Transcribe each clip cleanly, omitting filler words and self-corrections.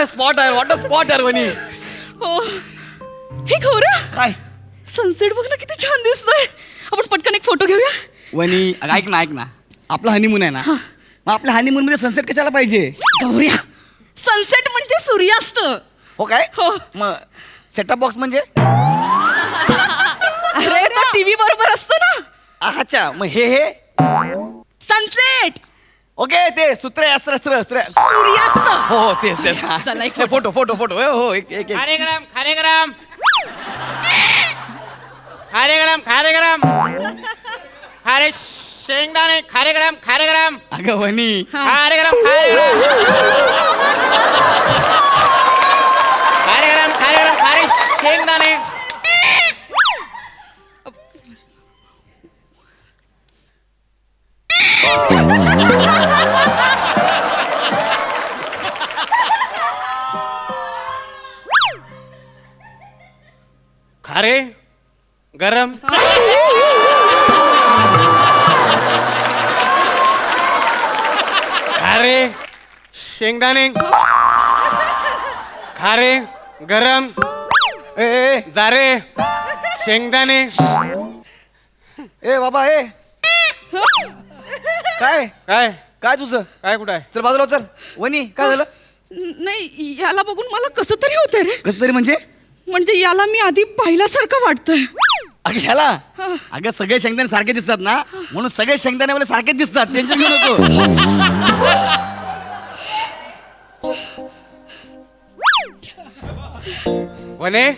Spot आहे, water spot आहे वनी. हो. हे गौरा, काय सनसेट बघ ना किती छान दिसतोय. आपण पटकन एक फोटो घेऊया. वनी ऐक ना आपला हनीमून आहे ना, मग आपल्या हनीमून मध्ये सनसेट कशाला पाहिजे? गौऱ्या, सनसेट म्हणजे सूर्यास्त. हो काय? हो. मग सेटअप बॉक्स म्हणजे? अरे तो टीव्ही बरोबर असतो ना. अच्छा, मग हे सनसेट ओके, ते सूर्यास्त. हो तेच चला, एक फोटो हो एक खारे गरम खारे शेंगदाणे खारे गरम अगं वनी खारे गरम खारे शेंगदाणे. खारे गरम खारे शेंगदाणे खारे गरम जारे शेंगदाणे. ए बाबा ए काय काय काय तुझं? काय कुठं आहे? चल बाजूला चल. वनी काय झालं? नाही, याला बघून मला कसं तरी होतंय रे. कसं तरी म्हणजे याला मी आधी पाहिल्यासारखं वाटतंय. अगं ह्याला अगं सगळे शेंगदाणे सारखे दिसतात ना, म्हणून सगळे शेंगदाणे मला सारखेच दिसतात. टेन्शन घेऊ नको. वने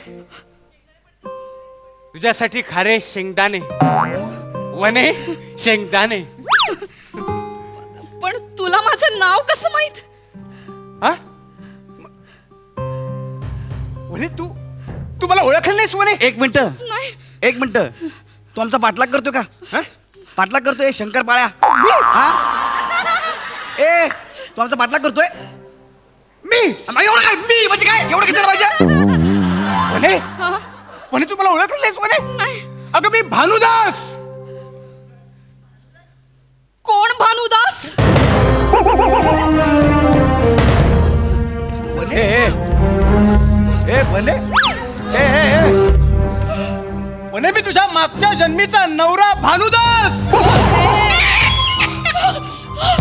तुझ्यासाठी खारे शेंगदाणे. वने शेंगदाणे. पण तुला माझं नाव कसं माहित? हा? वने तू मला ओळखलं नाहीस वने? एक मिनिट तू आमचा पाठलाग करतो का? हा? पाठलाग करतोय शंकर पाळ्या. हा ए तू आमचा पाठलाग करतोय? मी एवढं काय मी म्हणजे काय एवढं कशाला पाहिजे? वने वने तू मला ओळखलं नाहीस वने? नाही. अगं मी भानुदास. कोण भानुदास? भले ए भले ए वने मी तुझ्या मागच्या जन्मीचा नवरा भानुदास.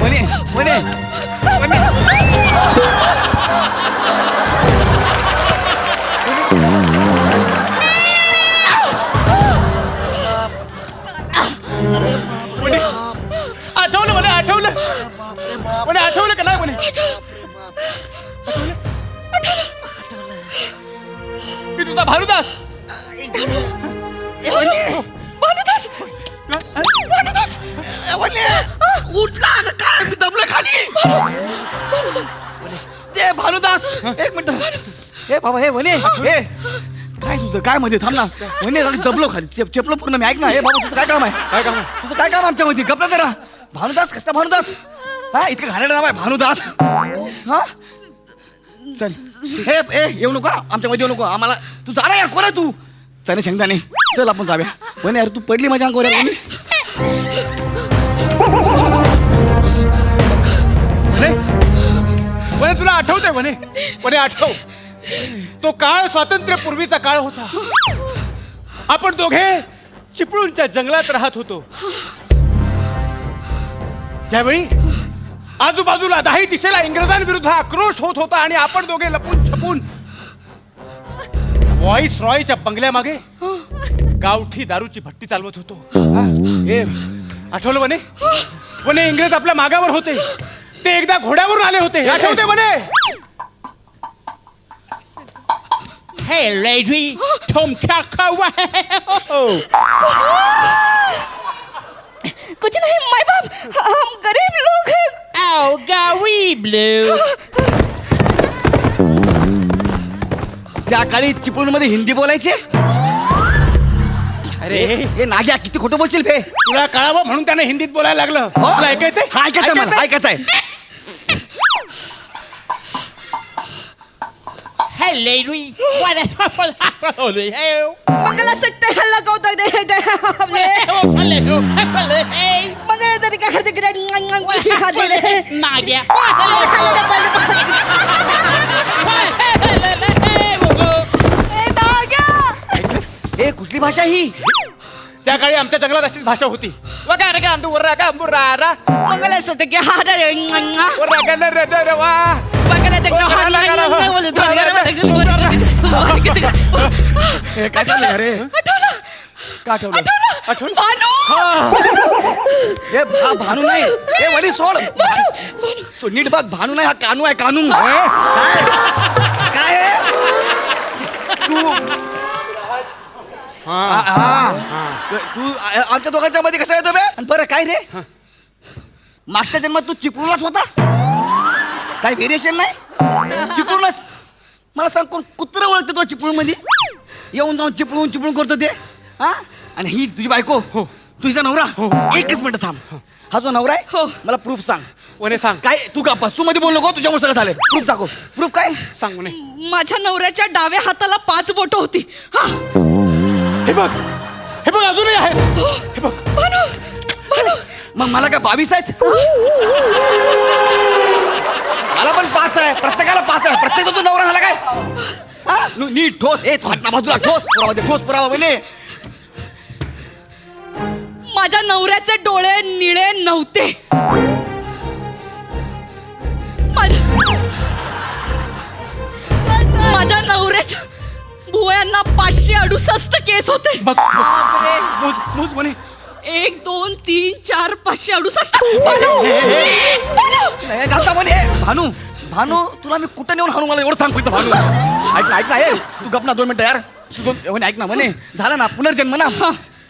वने वने वने आठवलं मला आठवलं का नाही म्हणे? मी तुझा भानुदास. भानुदास उठला काय मी दबलं खाली. ते भानुदास एक मिनिट. ए बाबा हे वने हे काय तुझं काय मध्ये थांब ना. वने दबलो खाली चेपलो पूर्ण मी. ऐक ना हे बाबा तुझं काय काम आहे? तुझं काय काम आमच्या मध्ये? गप्पा जरा. भानुदास कसला भानुदास? हा इतकं घाणेरडं नाव आहे भानुदास. हा चल हे ए येऊ नको आमच्या मध्ये येऊ नको आम्हाला. तू जा ना यार. कोण आहे तू? चल शेंगदाणे चल आपण जाऊया. वने यार तू पडली माझ्या अंगावर यार. वने तुला आठवतंय वने आठव. तो काळ स्वातंत्र्यपूर्वीचा काळ होता. आपण दोघे चिपळूणच्या जंगलात राहत होतो. त्यावेळी आजूबाजूला 10 दिशेला इंग्रजांविरुद्ध आक्रोश होत होता आणि आपण दोघे लपून छपून व्हॉइस रॉयच्या बंगल्यामागे गावठी दारूची भट्टी चालवत होतो. आठवलं वने? वने इंग्रज आपल्या मागावर होते. ते एकदा घोड्यावरून आले होते. आठवते वने? Hey lady, तुम क्या कर रहे हो? कुछ नहीं माय बाप, हम गरीब लोग हैं. Oh, गरीब लोग. त्या काळी चिपळूणमध्ये हिंदी बोलायचे. अरे हे नाग्या किती खोटं बोलशील बे. तुला कळावं म्हणून त्याने हिंदीत बोलायला लागलं. तुला ऐकायचंय? हा ऐकायचं मला ऐकायचंय. Hey lady, what is happening here? Mangala सकते हैं लगाओ तक दे हमने. मंगला तरी का हर दिख रहा है. Nadia. भाषा ही? त्या काळी आमच्या जंगलात अशीच भाषा होती. वगैरे का अंदूर का अंबुरारा मंगला सत्य की हा रे वगैरे रे रे रे वा. हे काय चाललंय अरे? का आठवलं? आठवलं? हे भानू नाही, हे वडी सोड. सो नीट बघ, भानू नाही, हा कानू आहे, कानू. काय आहे? तू तू आमच्या दोघांच्या मध्ये कसा येतो बे? आणि बरं काय रे, मागच्या जन्मात तू चिपळूणलाच होता? काय व्हेरिएशन नाही? चिपळूणलाच. मला सांग, कोण कुत्र ओळखते तुला चिपळूण मध्ये? येऊन जाऊन चिपळूण चिपळूण करतो ते. हा, आणि ही तुझी बायको, तुझा नवरा. एकच मिनिट थांब, हा जो नवरा आहे मला प्रूफ सांग. वने सांग. काय तू गप्पास, तू मध्ये बोल नको, तुझ्यामुळे सगळं झालंय. प्रूफ दाखव. प्रूफ काय सांग वने. माझ्या नवऱ्याच्या डाव्या हाताला 5 बोट होती. हा, हे बघ, हे बघ अजूनही आहेत. हे बघ. मग मला काय 22 आहेत? मला पण 5 आहे, प्रत्येकाला 5 आहे. प्रत्येकाचा नवरा झाला काय? हा? नीट ठोस. ए फाटला बाजूला ठोस पुरावा दे, ठोस पुरावा म्हणे. माझ्या नवऱ्याचे डोळे निळे नव्हते. माझ्या नवऱ्याच्या भुवयांना 568 केस होते. बघ मोज मोज वने. 1 2 3 4 568. गाता म्हणे. भानू, भानू तुला मी कुठं नेऊन हाणू, मला एवढं सांग फक्त. भानू ऐक ना, ऐक ना, हे तू गप ना 2 मिनिटं यार. तू म्हणे ऐक ना म्हणे, झाला ना पुनर्जन्म ना,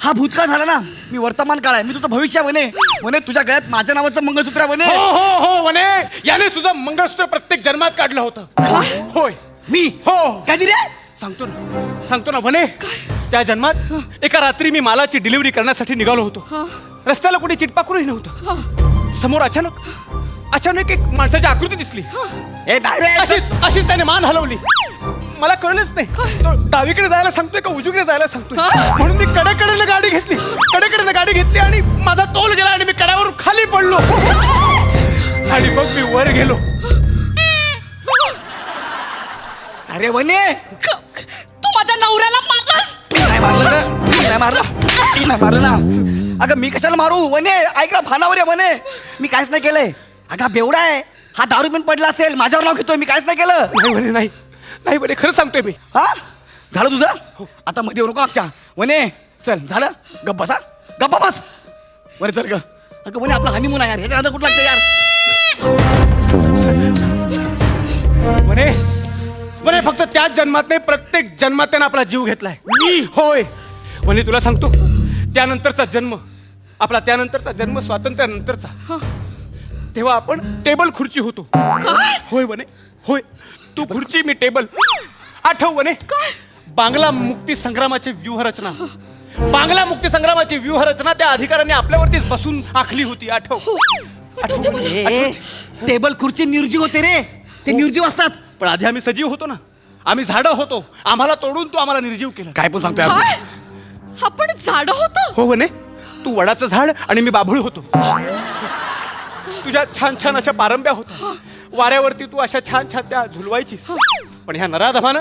हा भूतकाळ झाला ना, मी वर्तमान काळ आहे, मी तुझं भविष्य म्हणे. म्हणे तुझ्या गळ्यात माझ्या नावाचं मंगळसूत्र आहे म्हणे. हो हो हो वने, याने तुझं मंगळसूत्र प्रत्येक जन्मात काढलं होतं. होय मी हो कधी रे? सांगतो ना वने. त्या जन्मात एका रात्री मी मालाची डिलिव्हरी करण्यासाठी निघालो होतो. रस्त्याला कुठे चिटपाकरूही नव्हतं. समोर अचानक एक माणसाची आकृती दिसली. ए अशीच त्याने मान हलवली. मला कळलंच नाही, तो डावीकडे जायला सांगतोय का उजवीकडे जायला सांगतोय. म्हणून मी कडेकडेने गाडी घेतली आणि माझा तोल गेला आणि मी कड्यावरून खाली पडलो. आणि मग मी वर गेलो. अरे वने, तू माझ्या नवऱ्याला मारलास. नाही मारलं का? नाही मारलं ना. अगं मी कशाला मारू वने? ऐक ना, भानावर आहे वने, मी काहीच नाही केलंय. अगं बेवडा आहे हा, दारू पण पडला असेल, माझ्यावर नाव घेतोय, मी काहीच नाही केलं. नाही वने, नाही वने, खरं सांगतोय मी. हा झालं तुझं? आता मध्ये येऊ नको आमच्या. वने चल, झालं, गप्प बसा, गप्पा बस. वने चल ग. अगं वने, आपला हनीमून आहे यार, ह्याच्या नंतर कुठं लागतं यार? वने फक्त त्याच जन्मात नाही, प्रत्येक जन्मात त्यानं आपला जीव घेतलाय. मी होय वने, तुला सांगतो, त्यानंतरचा जन्म स्वातंत्र्यानंतरचा, तेव्हा आपण टेबल खुर्ची होतो. होय वने, होय. तू खुर्ची, मी टेबल. आठव वने, बांगला मुक्ती संग्रामाची व्यूहरचना त्या अधिकाऱ्यांनी आपल्यावरतीच बसून आखली होती. आठव वने. टेबल खुर्ची निर्जीव होते रे, ते निर्जीव असतात. पण आधी आम्ही सजीव होतो ना, आम्ही झाडं होतो. आम्हाला तोडून तू आम्हाला निर्जीव केलं. काय पण सांगतोय काय? आपण झाड होतो. हो वने, तू वडाचं झाड आणि मी बाभूळ होतो. तुझ्या छान छान अशा पारंब्या होत्या, वाऱ्यावरती तू अशा छान छान त्या झुलवायचीस. पण ह्या नराधमानं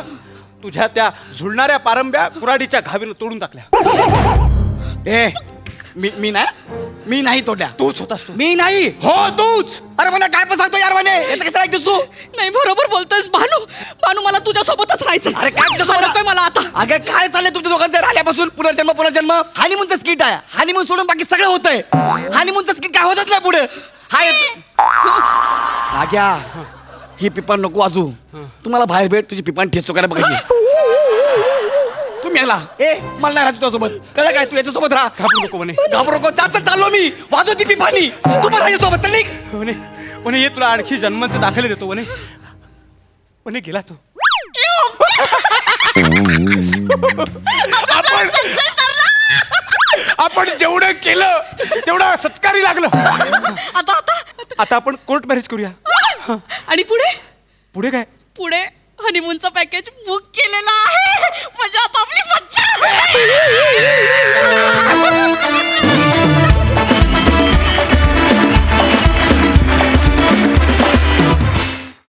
तुझ्या त्या झुलणाऱ्या पारंब्या कुऱ्हाडीच्या घावीनं तोडून टाकल्या. ए मी नाही तोड्या. तूच होतास तू. मी नाही. हो तूच. अरे म्हणे काय पण सांगतो यार, म्हणे याचं कसं ऐकतोस तू? नाही, बरोबर बोलतोयस भानू, मला तुझ्या सोबतच राहायचं. अरे काय तुझ्यासोबत नकोय मला आता. अगं काय चाललंय तुमच्या दोघांचं राहिल्यापासून? पुनर्जन्म हानिमूनचं स्किट आहे. हानिमून सोडून बाकी सगळं होतंय. हानिमूनचं स्किट काय होतच नाही पुढे. हा नाग्या, ही पिपान नको वाजू. तुम्हाला बाहेर भेट, तुझी पिपान ठेचतो काय बघायची. तुम्ही याला मला नाही राहतो तुझ्यासोबत, कळलं काय? तू याच्यासोबत राहा. घाबरू नको वने, घाबरू नको. चाललो मी, वाजव ती पिपानी, तू पण राहायसोबत. चल निघ वने. वने ये, तुला आणखी जन्मांचे दाखले देतो. वने वने गेला तो. आपण जेवढं केलं तेवढं सत्कारी लागलं. आता आपण कोर्ट मॅरेज करूया. आणि पुढे काय? पुढे हनीमूनचं पॅकेज बुक केलेलं आहे. म्हणजे आता आपली मज्जा.